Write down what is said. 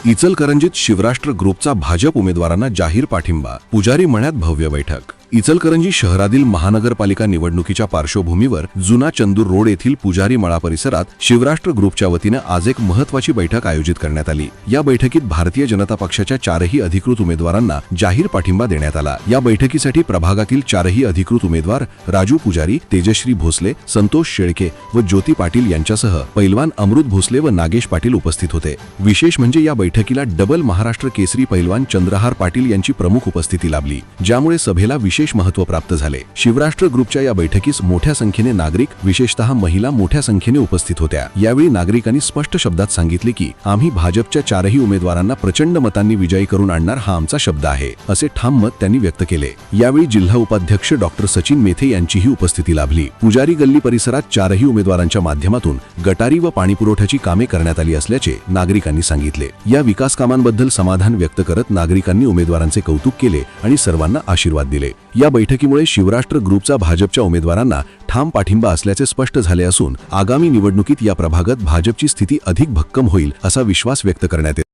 इचलकरंजीत शिवराष्ट्र ग्रुपचा भाजप उमेदवारांना जाहीर पाठिंबा, पुजारी मण्यात भव्य बैठक। इचलकरंजी शहरातील महानगरपालिका निवडणुकीच्या पार्श्वभूमीवर जुना चंदूर रोड येथील पुजारी मळा परिसरात शिवराष्ट्र ग्रुपच्या वतीने आज एक महत्त्वाची बैठक आयोजित करण्यात आली। या बैठकीत भारतीय जनता पक्षाच्या 4ही अधिकृत उमेदवारांना जाहीर पाठिंबा देण्यात आला। या बैठकीसाठी प्रभागातील 4ही अधिकृत उमेदवार राजू पुजारी, तेजश्री भोसले, संतोष शेळके व ज्योती पाटील यांच्यासह पैलवान अमृत भोसले व नागेश पाटील उपस्थित होते। विशेष म्हणजे या बैठकीला डबल महाराष्ट्र केसरी पैलवान चंद्रहार पाटील यांची प्रमुख उपस्थिती लाभली, ज्यामुळे सभेला विशेष महत्त्व प्राप्त झाले। शिवराष्ट्र ग्रुपच्या या बैठकीस मोठ्या संख्येने नागरिक, विशेषतः महिला मोठ्या संख्येने उपस्थित होत्या। यावेळी नागरिकांनी स्पष्ट शब्दात सांगितले की आम्ही भाजपच्या 4ही उमेदवारांना प्रचंड मतांनी विजयी करून आणणार हा आमचा शब्द आहे, असे ठाम मत त्यांनी व्यक्त केले। यावेळी जिल्हा उपाध्यक्ष डॉक्टर सचिन मेथे यांचीही उपस्थिती लाभली। पुजारी गल्ली परिसरात 4ही उमेदवारांच्या माध्यमातून गटारी व पाणीपुरवठ्याची कामे करण्यात आली असल्याचे नागरिकांनी सांगितले। या विकास कामांबद्दल समाधान व्यक्त करत नागरिकांनी उमेदवारांचे कौतुक केले आणि सर्वांना आशीर्वाद दिले। या बैठकीमुळे शिवराष्ट्र ग्रुपचा भाजपच्या उमेदवारांना ठाम पाठिंबा असल्याचे स्पष्ट झाले असून आगामी निवडणुकीत या प्रभागात भाजपची स्थिती अधिक भक्कम होईल असा विश्वास व्यक्त करण्यात येतो।